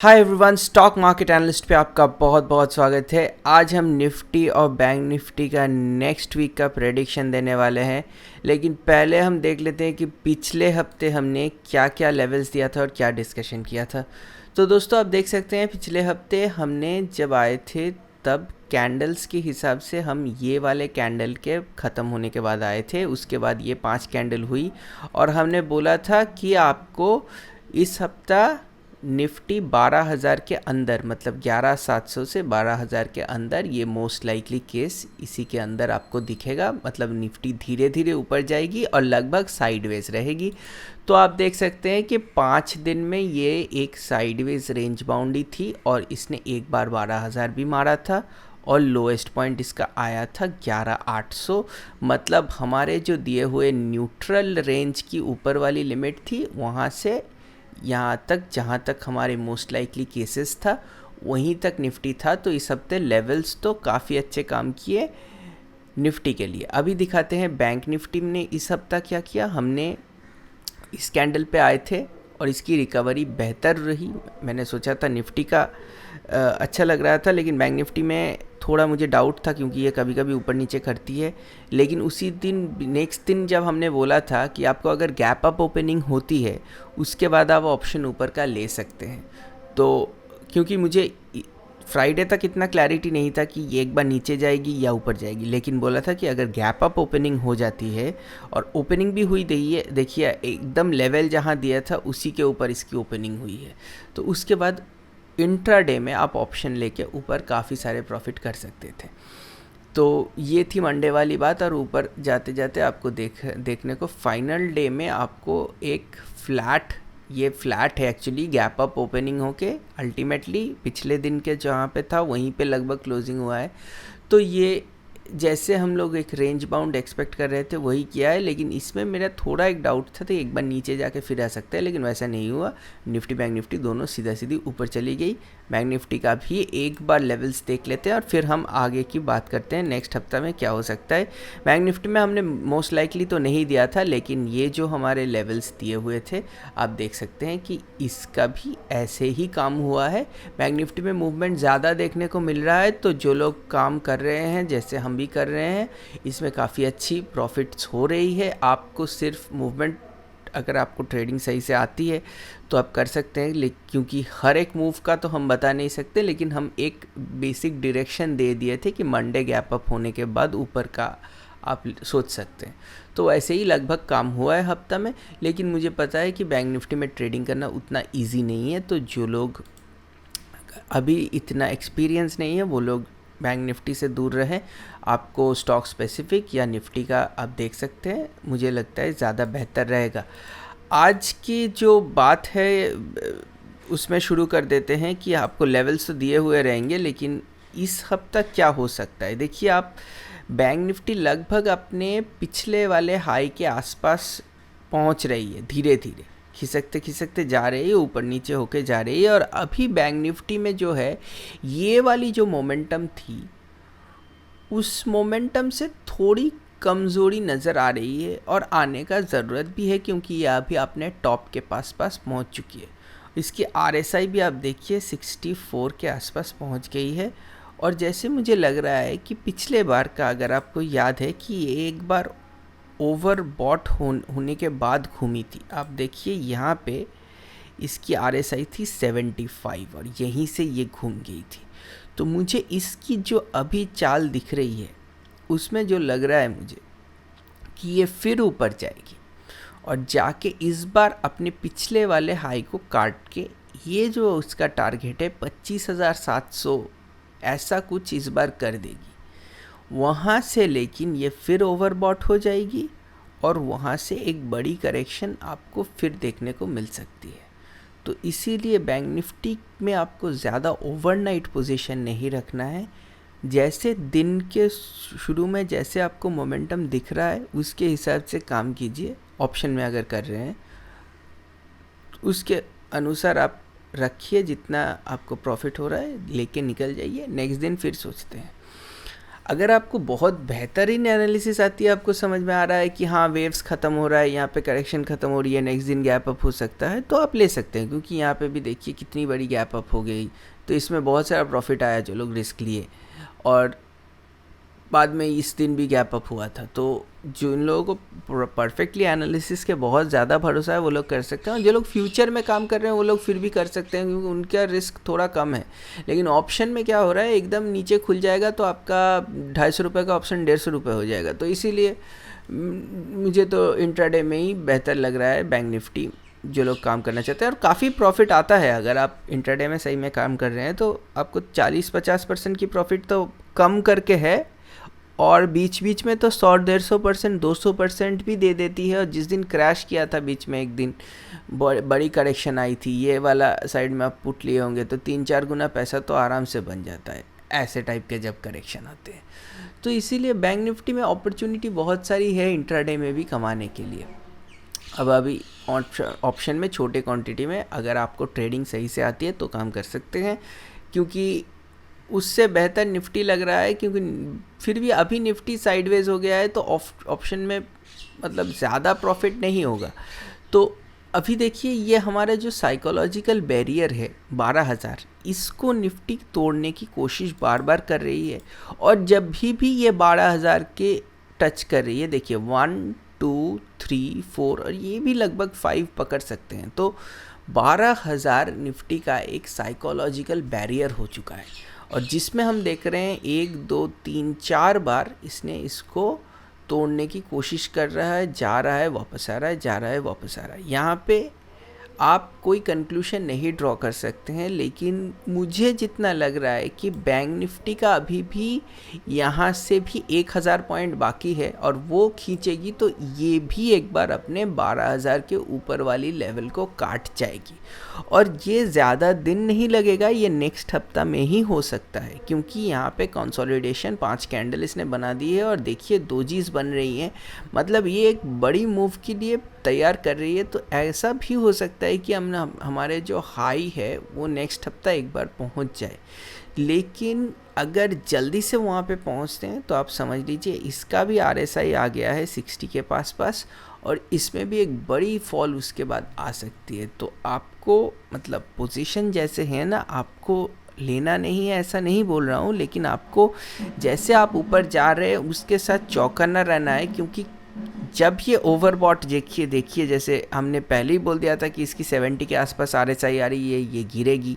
Hi everyone, stock market analyst पे आपका बहुत बहुत स्वागत है। आज हम निफ्टी और बैंक निफ्टी का नेक्स्ट वीक का प्रेडिक्शन देने वाले हैं। लेकिन पहले हम देख लेते हैं कि पिछले हफ्ते हमने क्या क्या लेवल्स दिया था और क्या डिस्कशन किया था। तो दोस्तों, आप देख सकते हैं पिछले हफ्ते हमने जब आए थे तब कैंडल्स के हिसाब से हम ये वाले कैंडल के ख़त्म होने के बाद आए थे। उसके बाद ये 5 कैंडल हुई और हमने बोला था कि आपको इस हफ्ता निफ्टी 12,000 के अंदर, मतलब 11,700 से 12,000 के अंदर, ये मोस्ट लाइकली केस इसी के अंदर आपको दिखेगा। मतलब निफ्टी धीरे धीरे ऊपर जाएगी और लगभग साइडवेज रहेगी। तो आप देख सकते हैं कि 5 दिन में ये एक साइडवेज रेंज बाउंड्री थी और इसने एक बार 12,000 भी मारा था और लोएस्ट पॉइंट इसका आया था 11,800। मतलब हमारे जो दिए हुए न्यूट्रल रेंज की ऊपर वाली लिमिट थी, वहाँ से यहाँ तक जहाँ तक हमारे मोस्ट लाइकली केसेस था वहीं तक निफ्टी था। तो इस हफ्ते लेवल्स तो काफ़ी अच्छे काम किए निफ्टी के लिए। अभी दिखाते हैं बैंक निफ्टी ने इस हफ्ता क्या किया। हमने इस कैंडल पे आए थे और इसकी रिकवरी बेहतर रही। मैंने सोचा था निफ्टी का अच्छा लग रहा था, लेकिन बैंक निफ्टी में थोड़ा मुझे डाउट था क्योंकि ये कभी कभी ऊपर नीचे करती है। लेकिन उसी दिन नेक्स्ट दिन जब हमने बोला था कि आपको अगर गैप अप ओपनिंग होती है उसके बाद आप ऑप्शन ऊपर का ले सकते हैं, तो क्योंकि मुझे फ्राइडे तक इतना क्लैरिटी नहीं था कि ये एक बार नीचे जाएगी या ऊपर जाएगी, लेकिन बोला था कि अगर गैप अप ओपनिंग हो जाती है, और ओपनिंग भी हुई देखिए एकदम लेवल जहाँ दिया था उसी के ऊपर इसकी ओपनिंग हुई है। तो उसके बाद इंट्राडे में आप ऑप्शन लेके ऊपर काफ़ी सारे प्रॉफिट कर सकते थे। तो ये थी मंडे वाली बात। और ऊपर जाते जाते आपको देखने को फाइनल डे में आपको एक फ्लैट, ये फ्लैट है एक्चुअली, गैप अप ओपनिंग होके अल्टीमेटली पिछले दिन के जहाँ पे था वहीं पे लगभग क्लोजिंग हुआ है। तो ये जैसे हम लोग एक रेंज बाउंड एक्सपेक्ट कर रहे थे वही किया है। लेकिन इसमें मेरा थोड़ा एक डाउट था तो एक बार नीचे जाके फिर आ सकता है, लेकिन वैसा नहीं हुआ। निफ्टी बैंक निफ्टी दोनों सीधा सीधी ऊपर चली गई। बैंक निफ्टी का भी एक बार लेवल्स देख लेते हैं और फिर हम आगे की बात करते हैं नेक्स्ट हफ्ता में क्या हो सकता है। बैंक निफ्टी में हमने मोस्ट लाइकली तो नहीं दिया था, लेकिन ये जो हमारे लेवल्स दिए हुए थे आप देख सकते हैं कि इसका भी ऐसे ही काम हुआ है। बैंक निफ्टी में मूवमेंट ज़्यादा देखने को मिल रहा है, तो जो लोग काम कर रहे हैं जैसे हम भी कर रहे हैं, इसमें काफ़ी अच्छी प्रॉफिट्स हो रही है। आपको सिर्फ मूवमेंट, अगर आपको ट्रेडिंग सही से आती है तो आप कर सकते हैं, क्योंकि हर एक मूव का तो हम बता नहीं सकते, लेकिन हम एक बेसिक डायरेक्शन दे दिए थे कि मंडे गैप अप होने के बाद ऊपर का आप सोच सकते हैं। तो ऐसे ही लगभग काम हुआ है हफ्ता में। लेकिन मुझे पता है कि बैंक निफ्टी में ट्रेडिंग करना उतना ईजी नहीं है, तो जो लोग अभी इतना एक्सपीरियंस नहीं है वो लोग बैंक निफ्टी से दूर रहें। आपको स्टॉक स्पेसिफिक या निफ्टी का आप देख सकते हैं, मुझे लगता है ज़्यादा बेहतर रहेगा। आज की जो बात है उसमें शुरू कर देते हैं कि आपको लेवल्स तो दिए हुए रहेंगे, लेकिन इस हफ्ता क्या हो सकता है। देखिए, आप बैंक निफ्टी लगभग अपने पिछले वाले हाई के आसपास पहुंच रही है, धीरे धीरे खिसकते खिसकते जा रही है, ऊपर नीचे होके जा रही है। और अभी बैंक निफ्टी में जो है ये वाली जो मोमेंटम थी उस मोमेंटम से थोड़ी कमज़ोरी नज़र आ रही है और आने का ज़रूरत भी है, क्योंकि ये अभी अपने टॉप के पास पहुंच चुकी है। इसकी आरएसआई भी आप देखिए 64 के आसपास पहुंच गई है। और जैसे मुझे लग रहा है कि पिछले बार का, अगर आपको याद है कि ये एक बार ओवर बॉट होने के बाद घूमी थी। आप देखिए यहाँ पे इसकी आरएसआई थी 75 और यहीं से ये घूम गई थी। तो मुझे इसकी जो अभी चाल दिख रही है उसमें जो लग रहा है मुझे कि ये फिर ऊपर जाएगी और जाके इस बार अपने पिछले वाले हाई को काट के, ये जो उसका टारगेट है 25,700, ऐसा कुछ इस बार कर देगी। वहाँ से लेकिन ये फिर ओवरबॉट हो जाएगी और वहाँ से एक बड़ी करेक्शन आपको फिर देखने को मिल सकती है। तो इसीलिए बैंक निफ्टी में आपको ज़्यादा ओवरनाइट पोजीशन नहीं रखना है। जैसे दिन के शुरू में जैसे आपको मोमेंटम दिख रहा है उसके हिसाब से काम कीजिए। ऑप्शन में अगर कर रहे हैं उसके अनुसार आप रखिए, जितना आपको प्रॉफिट हो रहा है लेके निकल जाइए, नेक्स्ट दिन फिर सोचते हैं। अगर आपको बहुत बेहतरीन एनालिसिस आती है, आपको समझ में आ रहा है कि हाँ वेव्स ख़त्म हो रहा है, यहाँ पे करेक्शन ख़त्म हो रही है, नेक्स्ट दिन गैप अप हो सकता है, तो आप ले सकते हैं, क्योंकि यहाँ पे भी देखिए कितनी बड़ी गैप अप हो गई। तो इसमें बहुत सारा प्रॉफिट आया जो लोग रिस्क लिए, और बाद में इस दिन भी गैप अप हुआ था। तो जिन लोगों को परफेक्टली एनालिसिस के बहुत ज़्यादा भरोसा है वो लोग कर सकते हैं, और जो लोग फ्यूचर में काम कर रहे हैं वो लोग फिर भी कर सकते हैं, क्योंकि उनका रिस्क थोड़ा कम है। लेकिन ऑप्शन में क्या हो रहा है, एकदम नीचे खुल जाएगा तो आपका 250 रुपये का ऑप्शन 150 रुपये हो जाएगा। तो इसीलिए मुझे तो इंट्राडे में ही बेहतर लग रहा है बैंक निफ्टी, जो लोग काम करना चाहते हैं। और काफ़ी प्रॉफिट आता है अगर आप इंट्राडे में सही में काम कर रहे हैं, तो आपको 40-50% की प्रॉफिट तो कम करके है, और बीच बीच में तो 100-150%, 200% भी दे देती है। और जिस दिन क्रैश किया था बीच में एक दिन बड़ी करेक्शन आई थी, ये वाला साइड में आप पुट लिए होंगे, तो 3-4 गुना पैसा तो आराम से बन जाता है ऐसे टाइप के जब करेक्शन आते हैं। तो इसीलिए बैंक निफ्टी में अपॉर्चुनिटी बहुत सारी है इंट्राडे में भी कमाने के लिए। अब अभी ऑप्शन में छोटे क्वांटिटी में अगर आपको ट्रेडिंग सही से आती है तो काम कर सकते हैं, क्योंकि उससे बेहतर निफ्टी लग रहा है। क्योंकि फिर भी अभी निफ्टी साइडवेज हो गया है, तो ऑप्शन में मतलब ज़्यादा प्रॉफिट नहीं होगा। तो अभी देखिए ये हमारा जो साइकोलॉजिकल बैरियर है 12,000, इसको निफ्टी तोड़ने की कोशिश बार बार कर रही है। और जब भी ये 12,000 के टच कर रही है, देखिए 1, 2, 3, 4 और ये भी लगभग 5 पकड़ सकते हैं। तो 12,000 निफ्टी का एक साइकोलॉजिकल बैरियर हो चुका है, और जिसमें हम देख रहे हैं 1, 2, 3, 4 बार इसने इसको तोड़ने की कोशिश कर रहा है, जा रहा है, वापस आ रहा है, जा रहा है, वापस आ रहा है। यहाँ पे आप कोई कंक्लूशन नहीं ड्रॉ कर सकते हैं, लेकिन मुझे जितना लग रहा है कि बैंक निफ्टी का अभी भी यहाँ से भी 1,000 पॉइंट बाकी है, और वो खींचेगी तो ये भी एक बार अपने 12,000 के ऊपर वाली लेवल को काट जाएगी। और ये ज़्यादा दिन नहीं लगेगा, ये नेक्स्ट हफ्ता में ही हो सकता है, क्योंकि यहाँ पे कंसोलिडेशन 5 कैंडल इसने बना दी है, और देखिए 2 चीज़ बन रही हैं, मतलब ये एक बड़ी मूव के लिए तैयार कर रही है। तो ऐसा भी हो सकता है कि हमारे जो हाई है वो नेक्स्ट हफ्ता एक बार पहुंच जाए। लेकिन अगर जल्दी से वहाँ पे पहुँचते हैं तो आप समझ लीजिए इसका भी RSI आ गया है 60 के पास, और इसमें भी एक बड़ी फॉल उसके बाद आ सकती है। तो आपको मतलब पोजीशन जैसे है ना, आपको लेना नहीं है ऐसा नहीं बोल रहा हूँ, लेकिन आपको जैसे आप ऊपर जा रहे हैं उसके साथ चौकन्ना रहना है। क्योंकि जब ये ओवरबॉट देखिए जैसे हमने पहले ही बोल दिया था कि इसकी 70 के आसपास RSI आ रही है, ये गिरेगी।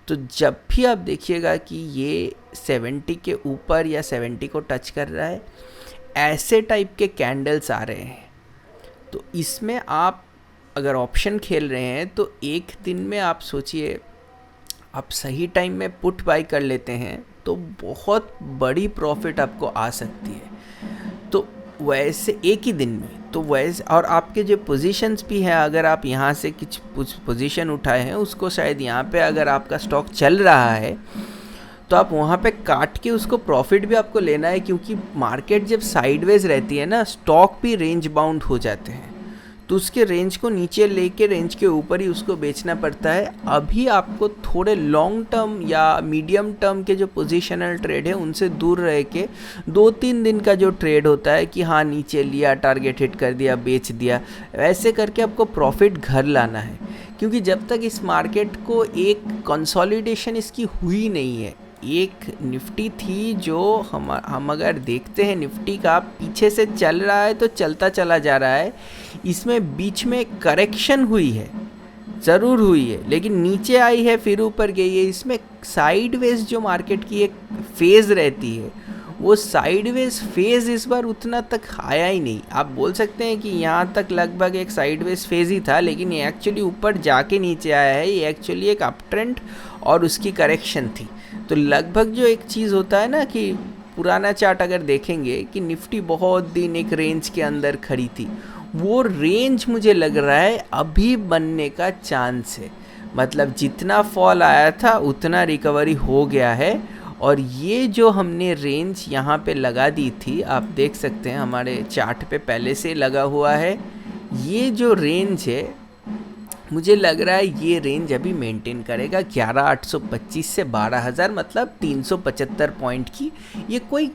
तो जब भी आप देखिएगा कि ये 70 के ऊपर या 70 को टच कर रहा है, ऐसे टाइप के कैंडल्स आ रहे हैं, तो इसमें आप अगर ऑप्शन खेल रहे हैं तो एक दिन में आप सोचिए आप सही टाइम में पुट बाई कर लेते हैं तो बहुत बड़ी प्रॉफिट आपको आ सकती है। तो वैसे एक ही दिन में, तो वैसे और आपके जो पोजीशंस भी हैं, अगर आप यहाँ से कुछ पोजीशन उठाए हैं उसको शायद यहाँ पे अगर आपका स्टॉक चल रहा है तो आप वहाँ पे काट के उसको प्रॉफिट भी आपको लेना है। क्योंकि मार्केट जब साइडवेज रहती है ना, स्टॉक भी रेंज बाउंड हो जाते हैं, तो उसके रेंज को नीचे लेके रेंज के ऊपर ही उसको बेचना पड़ता है। अभी आपको थोड़े लॉन्ग टर्म या मीडियम टर्म के जो पोजीशनल ट्रेड है उनसे दूर रह के 2-3 दिन का जो ट्रेड होता है कि हाँ नीचे लिया, टारगेट हिट कर दिया, बेच दिया, वैसे करके आपको प्रॉफिट घर लाना है। क्योंकि जब तक इस मार्केट को एक कंसोलिडेशन इसकी हुई नहीं है, एक निफ्टी थी जो हम अगर देखते हैं निफ्टी का पीछे से चल रहा है तो चलता चला जा रहा है, इसमें बीच में करेक्शन हुई है, ज़रूर हुई है, लेकिन नीचे आई है फिर ऊपर गई है। इसमें साइडवेज जो मार्केट की एक फेज़ रहती है, वो साइडवेज फेज़ इस बार उतना तक आया ही नहीं। आप बोल सकते हैं कि यहाँ तक लगभग एक साइडवेज फेज़ ही था, लेकिन ये एक्चुअली ऊपर जाके नीचे आया है, ये एक्चुअली एक अप ट्रेंड और उसकी करेक्शन थी। तो लगभग जो एक चीज़ होता है ना कि पुराना चार्ट अगर देखेंगे कि निफ्टी बहुत दिन एक रेंज के अंदर खड़ी थी, वो रेंज मुझे लग रहा है अभी बनने का चांस है। मतलब जितना फॉल आया था उतना रिकवरी हो गया है, और ये जो हमने रेंज यहाँ पे लगा दी थी, आप देख सकते हैं हमारे चार्ट पे पहले से लगा हुआ है, ये जो रेंज है मुझे लग रहा है ये रेंज अभी मेंटेन करेगा 11,825 से 12,000, मतलब 375 पॉइंट की। ये कोई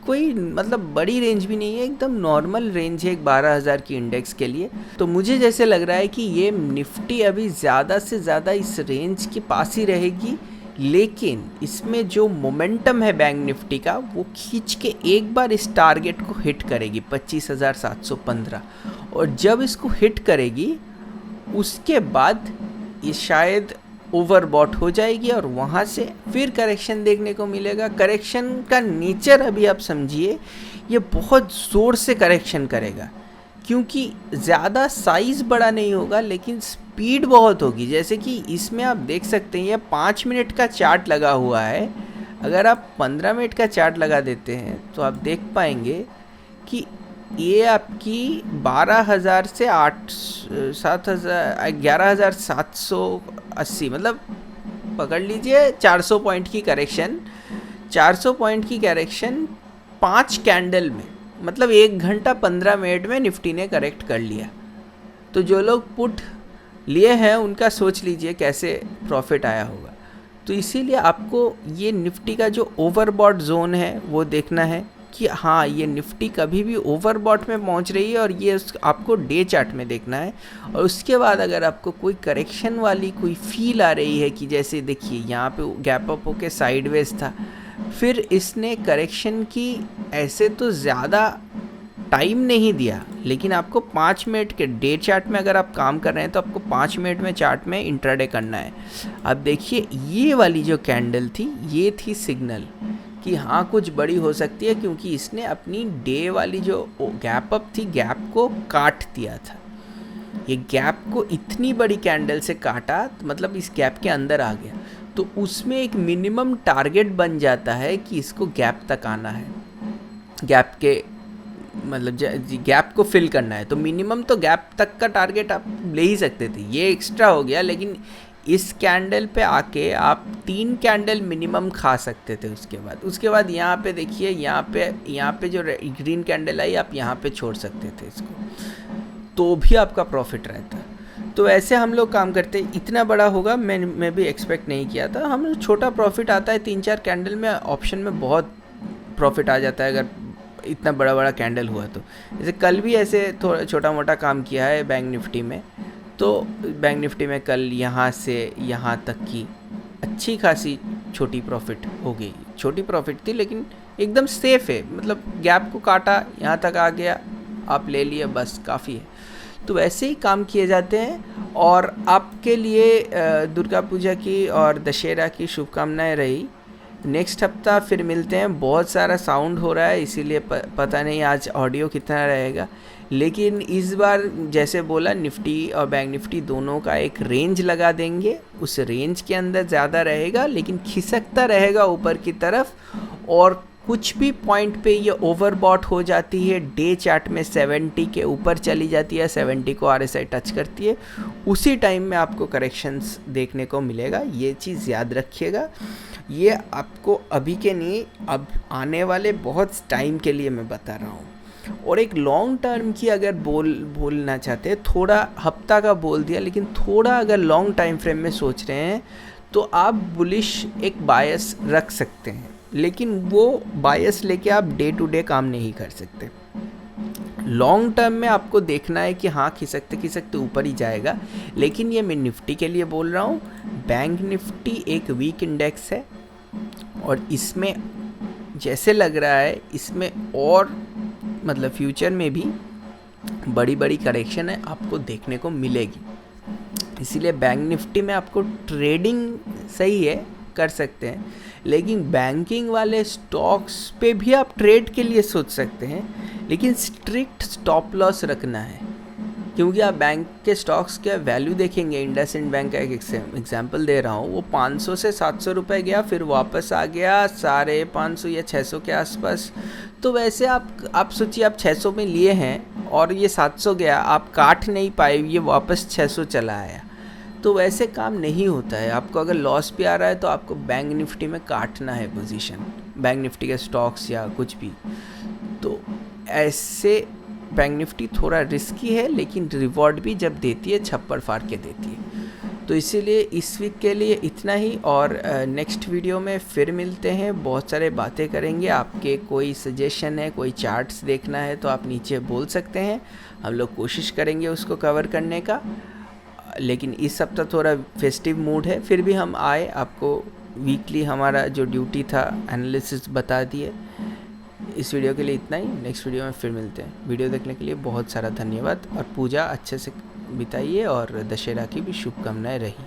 कोई मतलब बड़ी रेंज भी नहीं है, एकदम नॉर्मल रेंज है एक 12,000 की इंडेक्स के लिए। तो मुझे जैसे लग रहा है कि ये निफ्टी अभी ज़्यादा से ज़्यादा इस रेंज के पास ही रहेगी, लेकिन इसमें जो मोमेंटम है बैंक निफ्टी का वो खींच के एक बार इस टारगेट को हिट करेगी 25,715, और जब इसको हिट करेगी उसके बाद ये शायद ओवरबॉट हो जाएगी और वहाँ से फिर करेक्शन देखने को मिलेगा। करेक्शन का नेचर अभी आप समझिए, ये बहुत ज़ोर से करेक्शन करेगा, क्योंकि ज़्यादा साइज़ बड़ा नहीं होगा लेकिन स्पीड बहुत होगी। जैसे कि इसमें आप देख सकते हैं ये 5 मिनट का चार्ट लगा हुआ है, अगर आप 15 मिनट का चार्ट लगा देते हैं तो आप देख पाएंगे कि ये आपकी 12,000 से 11,780, मतलब पकड़ लीजिए 400 पॉइंट की करेक्शन, 400 पॉइंट की करेक्शन 5 कैंडल में, मतलब 1 घंटा 15 मिनट में निफ्टी ने करेक्ट कर लिया। तो जो लोग पुट लिए हैं उनका सोच लीजिए कैसे प्रॉफिट आया होगा। तो इसीलिए आपको ये निफ्टी का जो ओवरबॉट जोन है वो देखना है कि हाँ ये निफ्टी कभी भी ओवरबॉट में पहुंच रही है, और ये आपको डे चार्ट में देखना है। और उसके बाद अगर आपको कोई करेक्शन वाली कोई फील आ रही है कि जैसे देखिए यहाँ पे गैप अप होके साइडवेज था, फिर इसने करेक्शन की, ऐसे तो ज़्यादा टाइम नहीं दिया, लेकिन आपको 5 मिनट के डे चार्ट में अगर आप काम कर रहे हैं तो आपको 5 मिनट में चार्ट में इंट्राडे करना है। अब देखिए ये वाली जो कैंडल थी ये थी सिग्नल कि हाँ कुछ बड़ी हो सकती है, क्योंकि इसने अपनी डे वाली जो गैप अप थी गैप को काट दिया था। ये गैप को इतनी बड़ी कैंडल से काटा, मतलब इस गैप के अंदर आ गया, तो उसमें एक मिनिमम टारगेट बन जाता है कि इसको गैप तक आना है, गैप के मतलब गैप को फिल करना है। तो मिनिमम तो गैप तक का टारगेट आप ले ही सकते थे, ये एक्स्ट्रा हो गया, लेकिन इस कैंडल पे आके आप 3 कैंडल मिनिमम खा सकते थे। उसके बाद यहाँ पे देखिए, यहाँ पे जो ग्रीन कैंडल आई आप यहाँ पे छोड़ सकते थे इसको, तो भी आपका प्रॉफिट रहता। तो ऐसे हम लोग काम करते हैं। इतना बड़ा होगा मैं भी एक्सपेक्ट नहीं किया था। हम छोटा प्रॉफिट आता है 3-4 कैंडल में, ऑप्शन में बहुत प्रॉफिट आ जाता है अगर इतना बड़ा कैंडल हुआ तो। जैसे कल भी ऐसे थोड़ा छोटा मोटा काम किया है बैंक निफ्टी में, तो बैंक निफ्टी में कल यहाँ से यहाँ तक की अच्छी खासी छोटी प्रॉफिट हो गई। छोटी प्रॉफिट थी लेकिन एकदम सेफ़ है, मतलब गैप को काटा, यहाँ तक आ गया, आप ले लिए, बस काफ़ी है। तो वैसे ही काम किए जाते हैं। और आपके लिए दुर्गा पूजा की और दशहरा की शुभकामनाएं रही। नेक्स्ट हफ्ता फिर मिलते हैं। बहुत सारा साउंड हो रहा है इसीलिए पता नहीं आज ऑडियो कितना रहेगा, लेकिन इस बार जैसे बोला निफ्टी और बैंक निफ्टी दोनों का एक रेंज लगा देंगे। उस रेंज के अंदर ज़्यादा रहेगा लेकिन खिसकता रहेगा ऊपर की तरफ, और कुछ भी पॉइंट पे ये ओवरबॉट हो जाती है, डे चार्ट में 70 के ऊपर चली जाती है, 70 को RSI टच करती है, उसी टाइम में आपको करेक्शंस देखने को मिलेगा। ये चीज़ याद रखिएगा। ये आपको अभी के नहीं, अब आने वाले बहुत टाइम के लिए मैं बता रहा हूँ। और एक लॉन्ग टर्म की अगर बोलना चाहते हैं, थोड़ा हफ्ता का बोल दिया, लेकिन थोड़ा अगर लॉन्ग टाइम फ्रेम में सोच रहे हैं तो आप बुलिश एक बायस रख सकते हैं, लेकिन वो बायस लेके आप डे टू डे काम नहीं कर सकते। लॉन्ग टर्म में आपको देखना है कि हाँ खिसकते खिसकते ऊपर ही जाएगा। लेकिन ये मैं निफ्टी के लिए बोल रहा हूँ। बैंक निफ्टी एक वीक इंडेक्स है और इसमें जैसे लग रहा है इसमें और मतलब फ्यूचर में भी बड़ी बड़ी करेक्शन है आपको देखने को मिलेगी। इसीलिए बैंक निफ्टी में आपको ट्रेडिंग सही है, कर सकते हैं, लेकिन बैंकिंग वाले स्टॉक्स पे भी आप ट्रेड के लिए सोच सकते हैं, लेकिन स्ट्रिक्ट स्टॉप लॉस रखना है। क्योंकि आप बैंक के स्टॉक्स के वैल्यू देखेंगे, इंडसइंड बैंक का एक एग्जांपल दे रहा हूँ, वो 500 से 700 रुपये गया, फिर वापस आ गया 550 या 600 के आसपास। तो वैसे आप सोचिए आप 600 में लिए हैं और ये 700 गया, आप काट नहीं पाए, ये वापस 600 चला आया। तो वैसे काम नहीं होता है। आपको अगर लॉस भी आ रहा है तो आपको बैंक निफ्टी में काटना है पोजीशन, बैंक निफ्टी के स्टॉक्स या कुछ भी। तो ऐसे बैंक निफ्टी थोड़ा रिस्की है, लेकिन रिवॉर्ड भी जब देती है छप्पर फाड़ के देती है। तो इसीलिए इस वीक के लिए इतना ही, और नेक्स्ट वीडियो में फिर मिलते हैं, बहुत सारे बातें करेंगे। आपके कोई सजेशन है, कोई चार्ट्स देखना है तो आप नीचे बोल सकते हैं, हम लोग कोशिश करेंगे उसको कवर करने का। लेकिन इस सप्ताह थोड़ा फेस्टिव मूड है, फिर भी हम आए, आपको वीकली हमारा जो ड्यूटी था एनालिसिस बता दिए। इस वीडियो के लिए इतना ही, नेक्स्ट वीडियो में फिर मिलते हैं। वीडियो देखने के लिए बहुत सारा धन्यवाद, और पूजा अच्छे से बिताइए और दशहरा की भी शुभकामनाएं रही।